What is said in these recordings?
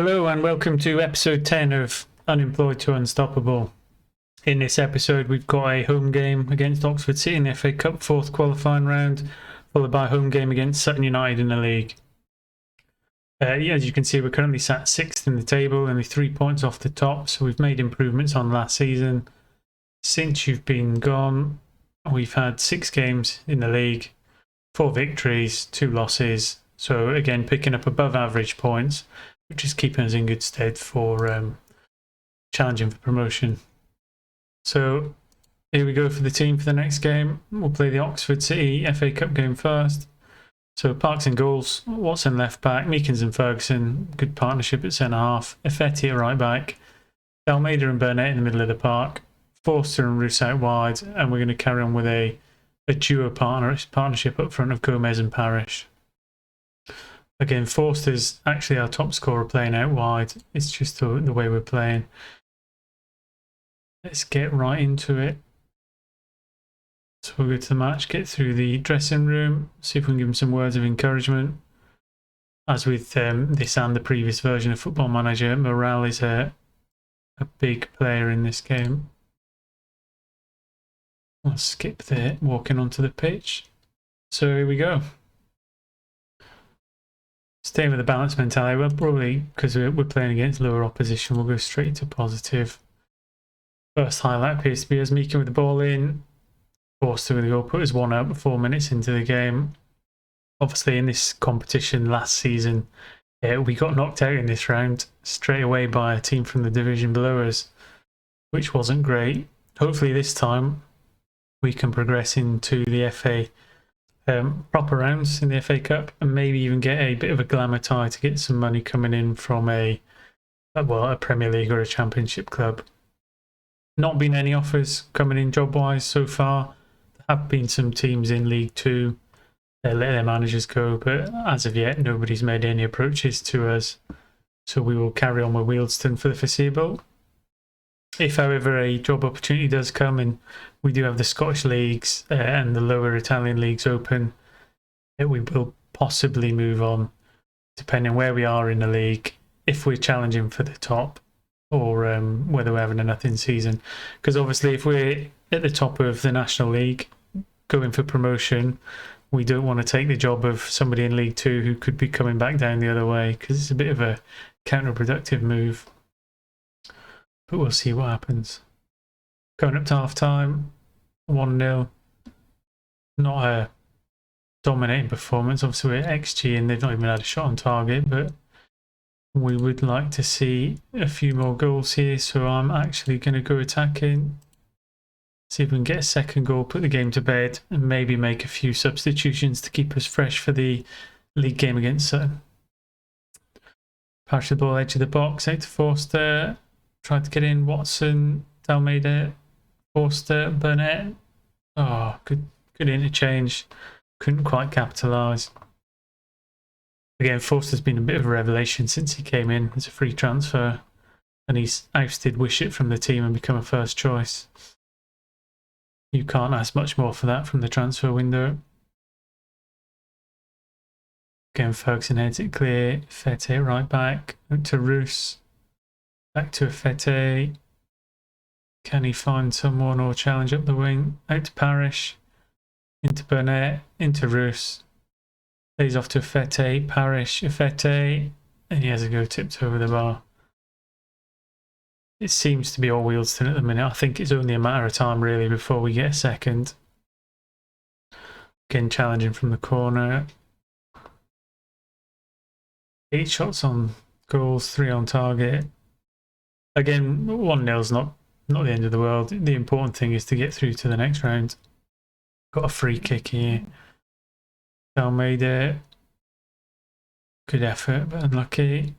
Hello and welcome to episode 10 of Unemployed to Unstoppable. In this episode we've got a home game against Oxford City in the FA Cup 4th qualifying round, followed by a home game against Sutton United in the league. As you can see, we're currently sat 6th in the table, only 3 points off the top, so we've made improvements on last season. Since you've been gone, we've had 6 games in the league, 4 victories, 2 losses, so again picking up above average points, which is keeping us in good stead for challenging for promotion. So here we go for the team for the next game. We'll play the Oxford City FA Cup game first. So Parks in goals, Watson left back, Meekins and Ferguson, good partnership at centre half, Effetti at right back, Almeida and Burnett in the middle of the park, Forster and Roos out wide, and we're going to carry on with a duo partnership up front of Gomez and Parrish. Again, Forster's actually our top scorer playing out wide. It's just the way we're playing. Let's get right into it. So we'll go to the match, get through the dressing room, see if we can give him some words of encouragement. As with this and the previous version of Football Manager, morale is a big player in this game. I'll skip the walking onto the pitch. So here we go. Staying with the balanced mentality, well, probably because we're playing against lower opposition, we'll go straight to positive. First highlight appears to be us Meekin with the ball in. Forster with the goal, put us 1 out 4 minutes into the game. Obviously in this competition last season, we got knocked out in this round straight away by a team from the division below us, which wasn't great. Hopefully this time we can progress into the FA proper rounds in the FA Cup and maybe even get a bit of a glamour tie to get some money coming in from a Premier League or a Championship club. Not been any offers coming in job-wise so far. There have been some teams in League 2 that let their managers go, but as of yet nobody's made any approaches to us. So we will carry on with Wealdstone for the foreseeable. If, however, a job opportunity does come, and we do have the Scottish leagues and the lower Italian leagues open, we will possibly move on, depending where we are in the league, if we're challenging for the top, or whether we're having a nothing season. Because obviously if we're at the top of the National League, going for promotion, we don't want to take the job of somebody in League 2 who could be coming back down the other way, because it's a bit of a counterproductive move. But we'll see what happens. Going up to half time, 1-0. Not a dominating performance. Obviously we're at XG and they've not even had a shot on target, but we would like to see a few more goals here, so I'm actually going to go attacking. See if we can get a second goal, put the game to bed, and maybe make a few substitutions to keep us fresh for the league game against Sutton. Pass the ball edge of the box, out to Forster. Tried to get in Watson, Almeida, Forster, Burnett. Oh, good interchange. Couldn't quite capitalise. Again, Forster's been a bit of a revelation since he came in as a free transfer, and he's ousted Wishart from the team and become a first choice. You can't ask much more for that from the transfer window. Again, Ferguson heads it clear. Fete right back. Out to Roos. Back to Effetti. Can he find someone or challenge up the wing? Out to Parrish. Into Burnett. Into Roos. Plays off to Effetti. Parrish. Effetti. And he has a go tipped over the bar. It seems to be all Wealdstone at the minute. I think it's only a matter of time really before we get a second. Again, challenging from the corner. 8 shots on goals, 3 on target. Again, 1-0's not the end of the world. The important thing is to get through to the next round. Got a free kick here. Almeida. Good effort, but unlucky.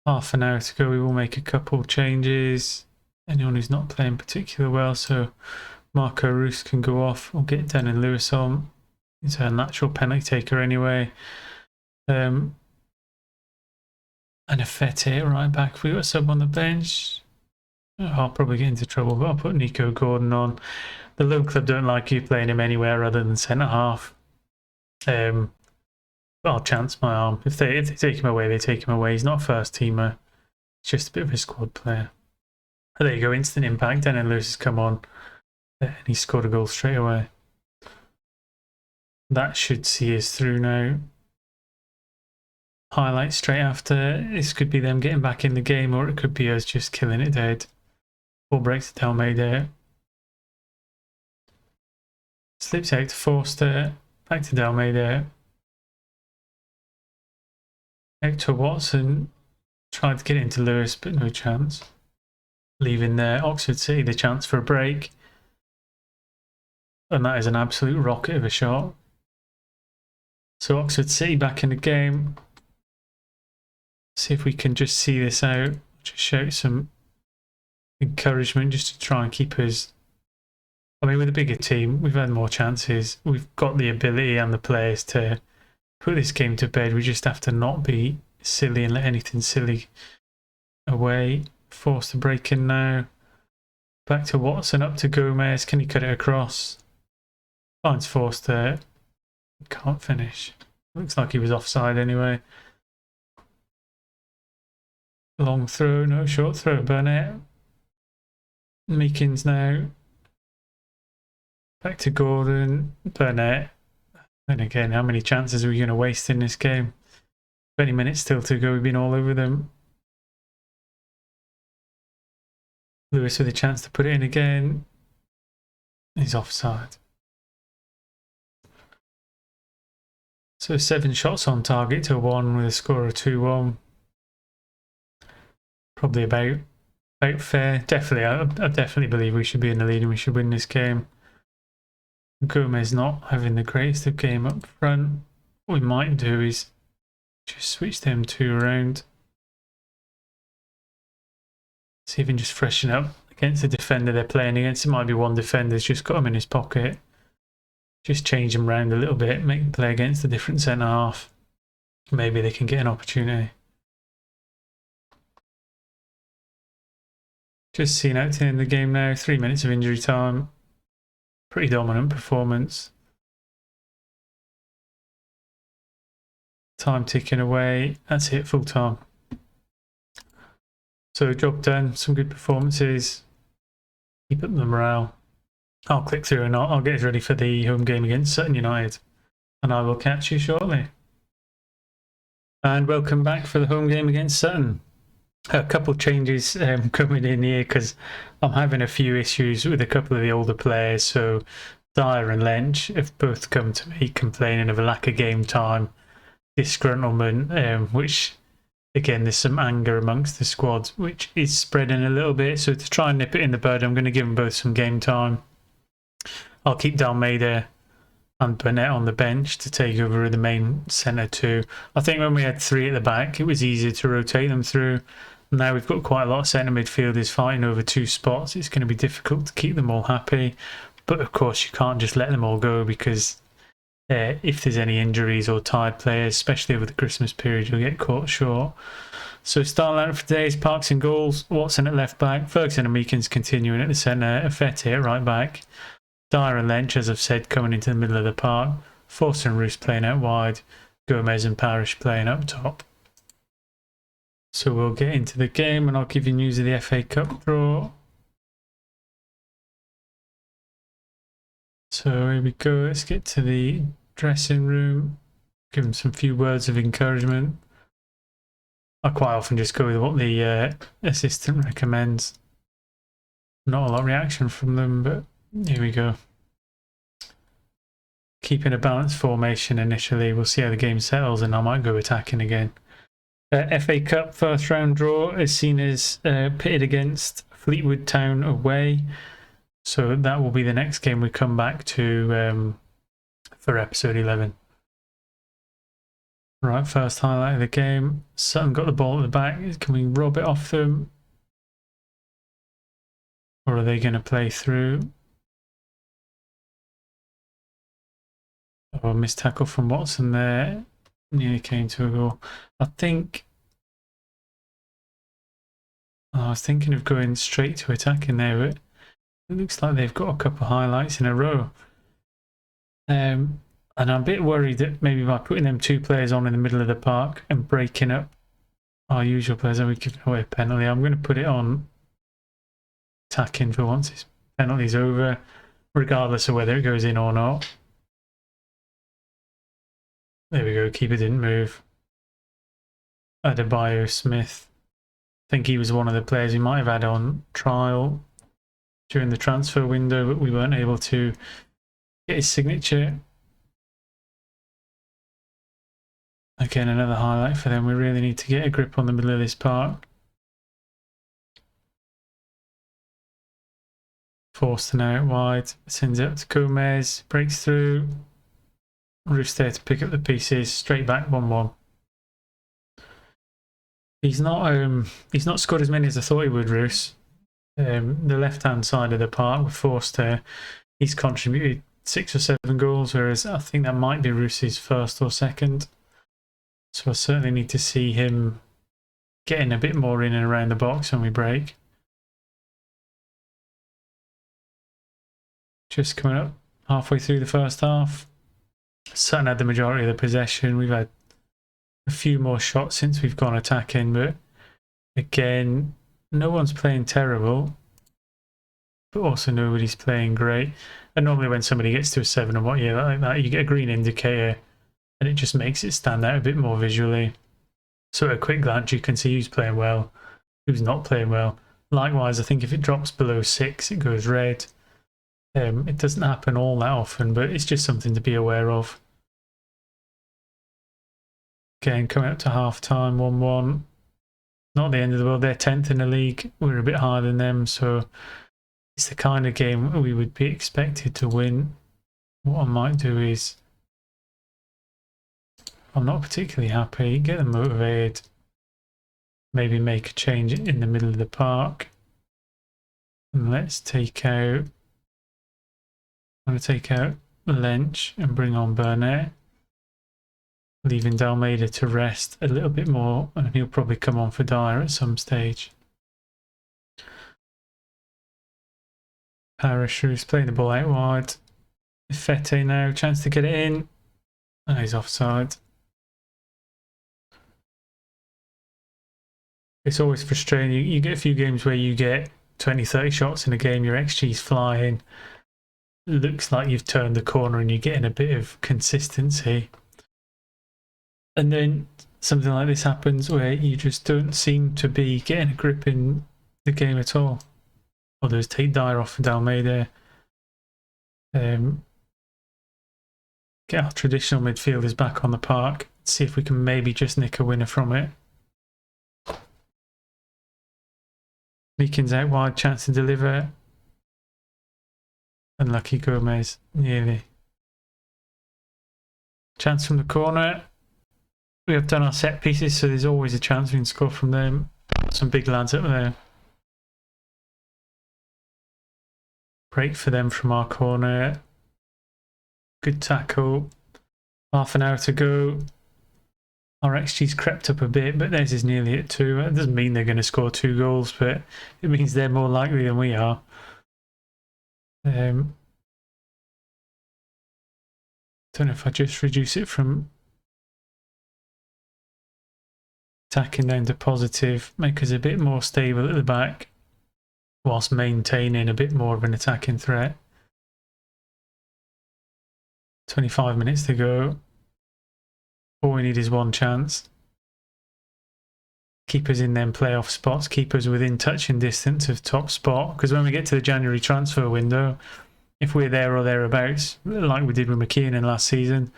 Half an hour to go. We will make a couple changes. Anyone who's not playing particularly well, so Marco Roos can go off. We'll get Denon Lewis on. He's a natural penalty taker anyway. And Effetti right back. We got a sub on the bench. I'll probably get into trouble, but I'll put Nico Gordon on. The loan club don't like you playing him anywhere other than centre half. But I'll chance my arm. If they take him away, they take him away. He's not a first teamer. He's just a bit of a squad player. Oh, there you go, instant impact. And then Lewis has come on. And he scored a goal straight away. That should see us through now. Highlight straight after. This could be them getting back in the game, or it could be us just killing it dead. Ball breaks to Dalmeida. Slips out to Forster. Back to Dalmeida. Out to Watson. Tried to get into Lewis, but no chance. Leaving Oxford City the chance for a break. And that is an absolute rocket of a shot. So Oxford City back in the game. See if we can just see this out. Just shout some encouragement just to try and keep us. I mean, with a bigger team, we've had more chances. We've got the ability and the players to put this game to bed. We just have to not be silly and let anything silly away. Forced to break in now. Back to Watson, up to Gomez. Can he cut it across? Finds Forster. Can't finish. Looks like he was offside anyway. Long throw, no, short throw. Burnett. Meekins now. Back to Gordon. Burnett. And again, how many chances are we going to waste in this game? 20 minutes still to go. We've been all over them. Lewis with a chance to put it in again. He's offside. So 7 shots on target to 1 with a score of 2-1. Probably about fair. Definitely, I definitely believe we should be in the lead and we should win this game. Gomez not having the greatest of game up front. What we might do is just switch them two around. See if we can just freshen up against the defender they're playing against. It might be one defender's just got him in his pocket. Just change them around a little bit, make them play against a different centre half. Maybe they can get an opportunity. Just seeing out in the game now, 3 minutes of injury time. Pretty dominant performance. Time ticking away. That's it, full time. So job done, some good performances. Keep up the morale. I'll click through and I'll get us ready for the home game against Sutton United. And I will catch you shortly. And welcome back for the home game against Sutton. A couple of changes coming in here because I'm having a few issues with a couple of the older players. So Dyer and Lynch have both come to me complaining of a lack of game time, disgruntlement, which again there's some anger amongst the squad, which is spreading a little bit. So to try and nip it in the bud, I'm going to give them both some game time. I'll keep Dalmeida and Burnett on the bench to take over the main centre too. I think when we had 3 at the back, it was easier to rotate them through. Now we've got quite a lot of centre midfielders fighting over 2 spots. It's going to be difficult to keep them all happy. But of course, you can't just let them all go because if there's any injuries or tired players, especially over the Christmas period, you'll get caught short. So starting out for today is Parks and goals, Watson at left back, Ferguson and Meekins continuing at the centre, Affetti at right back, Dyer and Lynch, as I've said, coming into the middle of the park, Forster and Roos playing out wide, Gomez and Parrish playing up top. So we'll get into the game and I'll give you news of the FA Cup draw. So here we go, let's get to the dressing room, give them some few words of encouragement. I quite often just go with what the assistant recommends. Not a lot of reaction from them, but here we go. Keeping a balanced formation initially, we'll see how the game settles and I might go attacking again. FA Cup first round draw is seen as pitted against Fleetwood Town away. So that will be the next game we come back to for episode 11. Right, first highlight of the game. Sutton got the ball at the back. Can we rob it off them? Or are they going to play through? Oh, missed tackle from Watson there. Nearly came to a goal. I was thinking of going straight to attack in there, but it looks like they've got a couple of highlights in a row. And I'm a bit worried that maybe by putting them 2 players on in the middle of the park and breaking up our usual players, and we give away a penalty. I'm going to put it on attacking for once this penalty's over, regardless of whether it goes in or not. There we go, keeper didn't move. Adebayo Smith. I think he was one of the players we might have had on trial during the transfer window, but we weren't able to get his signature. Again, another highlight for them. We really need to get a grip on the middle of this park. Forced out wide, sends it up to Gomez, breaks through. Roos there to pick up the pieces, straight back 1-1. He's not scored as many as I thought he would, Roos. The left-hand side of the park with Forster, he's contributed 6 or 7 goals, whereas I think that might be Roos's first or second. So I certainly need to see him getting a bit more in and around the box when we break. Just coming up halfway through the first half. Sutton had the majority of the possession. We've had a few more shots since we've gone attacking, but again, no one's playing terrible, but also nobody's playing great. And normally when somebody gets to a 7 or what, yeah, like that, you get a green indicator and it just makes it stand out a bit more visually. So at a quick glance, you can see who's playing well, who's not playing well. Likewise, I think if it drops below 6, it goes red. It doesn't happen all that often, but it's just something to be aware of. Again, coming up to half time, 1-1. Not the end of the world. They're 10th in the league. We're a bit higher than them, so it's the kind of game we would be expected to win. What I might do is, I'm not particularly happy, get them motivated, maybe make a change in the middle of the park. And let's take out, I'm going to take out Lench and bring on Burnett, leaving Dalmeida to rest a little bit more, and he'll probably come on for Dyer at some stage. Parrish, who's playing the ball out wide. Fete now, chance to get it in. And he's offside. It's always frustrating. You get a few games where you get 20, 30 shots in a game, your XG's flying. Looks like you've turned the corner and you're getting a bit of consistency. And then something like this happens where you just don't seem to be getting a grip in the game at all. Others take Dyer off and Dalmeida. Get our traditional midfielders back on the park. See if we can maybe just nick a winner from it. Meekins out wide, chance to deliver. Unlucky Gomez, nearly. Chance from the corner. We have done our set pieces, so there's always a chance we can score from them. Some big lads up there. Break for them from our corner. Good tackle. Half an hour to go. Our XG's crept up a bit, but theirs is nearly at 2. That doesn't mean they're going to score 2 goals, but it means they're more likely than we are. Don't know if I just reduce it from attacking down to positive, make us a bit more stable at the back, whilst maintaining a bit more of an attacking threat. 25 minutes to go. All we need is one chance. Keep us in them playoff spots, keep us within touching distance of top spot, because when we get to the January transfer window, if we're there or thereabouts, like we did with McKeon in last season,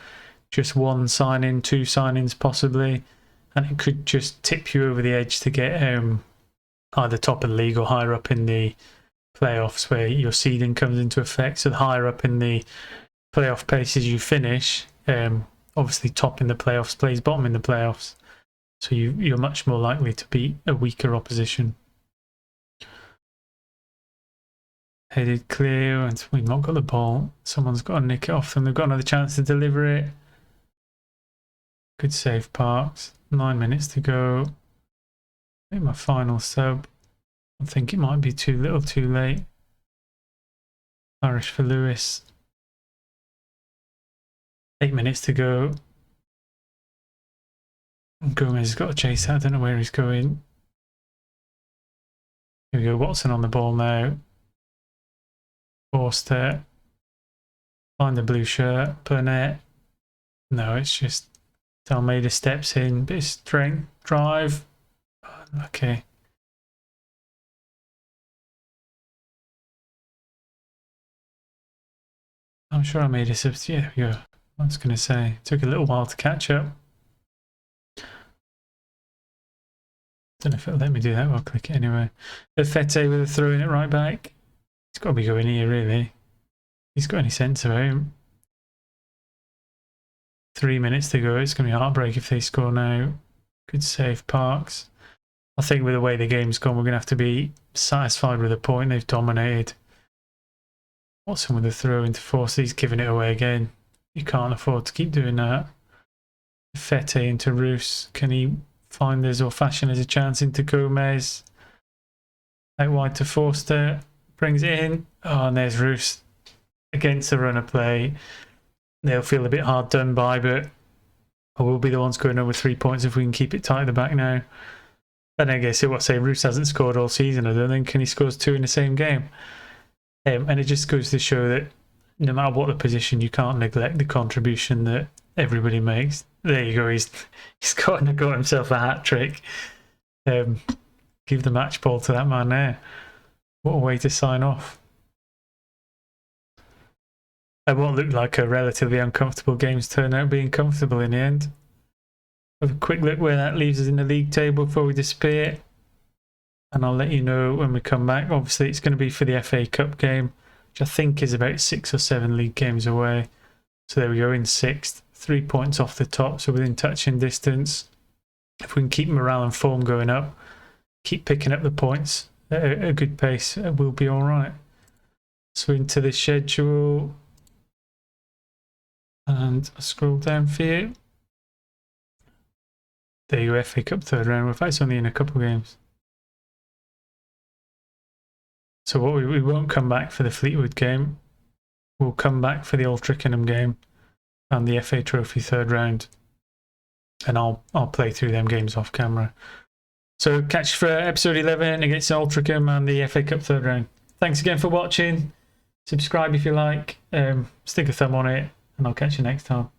just one signing, 2 signings possibly, and it could just tip you over the edge to get either top of the league or higher up in the playoffs, where your seeding comes into effect. So the higher up in the playoff paces you finish, obviously top in the playoffs plays bottom in the playoffs, so you're much more likely to beat a weaker opposition. Headed clear, and we've not got the ball. Someone's got to nick it off them. They've got another chance to deliver it. Good save, Parks. 9 minutes to go. Make my final sub. I think it might be too little too late. Irish for Lewis. 8 minutes to go. Gomez has got to chase out. I don't know where he's going. Here we go. Watson on the ball now. Forster. Find the blue shirt. Burnett. No, it's just Almeida steps in. Bit of strength. Drive. Okay. I'm sure I made a substitute. Yeah, there we go. I was going to say. It took a little while to catch up. Don't know if it'll let me do that. I'll click it anyway. Fete with a throw in it right back. He's got to be going here, really. He's got any sense about him. 3 minutes to go. It's going to be a heartbreak if they score now. Good save, Parks. I think with the way the game's gone, we're going to have to be satisfied with a point. They've dominated. Watson with a throw into Force. He's giving it away again. You can't afford to keep doing that. Fete into Roos. Can he find this or fashion as a chance into Gomez? Out wide to Forster. Brings it in. Oh, and there's Roos against the runner play. They'll feel a bit hard done by, but we'll be the ones going over 3 points if we can keep it tight at the back now. And I guess what say Roos hasn't scored all season, I don't think, and he scores 2 in the same game. And it just goes to show that no matter what the position, you can't neglect the contribution that everybody makes. There you go. He's got himself a hat trick. Give the match ball to that man there. What a way to sign off. And what looked like a relatively uncomfortable game's turned out being comfortable in the end. Have a quick look where that leaves us in the league table before we disappear. And I'll let you know when we come back. Obviously, it's going to be for the FA Cup game, which I think is about 6 or 7 league games away. So there we go, in 6th. 3 points off the top, so within touching distance. If we can keep morale and form going up, keep picking up the points at a good pace, we'll be all right. So into the schedule. And I'll scroll down for you. There you go, FA Cup third round. In fact, it's only in a couple of games. So what we won't come back for the Fleetwood game. We'll come back for the Old Twickenham game and the FA Trophy third round. And I'll play through them games off camera. So catch you for episode 11 against Old Twickenham and the FA Cup third round. Thanks again for watching. Subscribe if you like. Stick a thumb on it, and I'll catch you next time.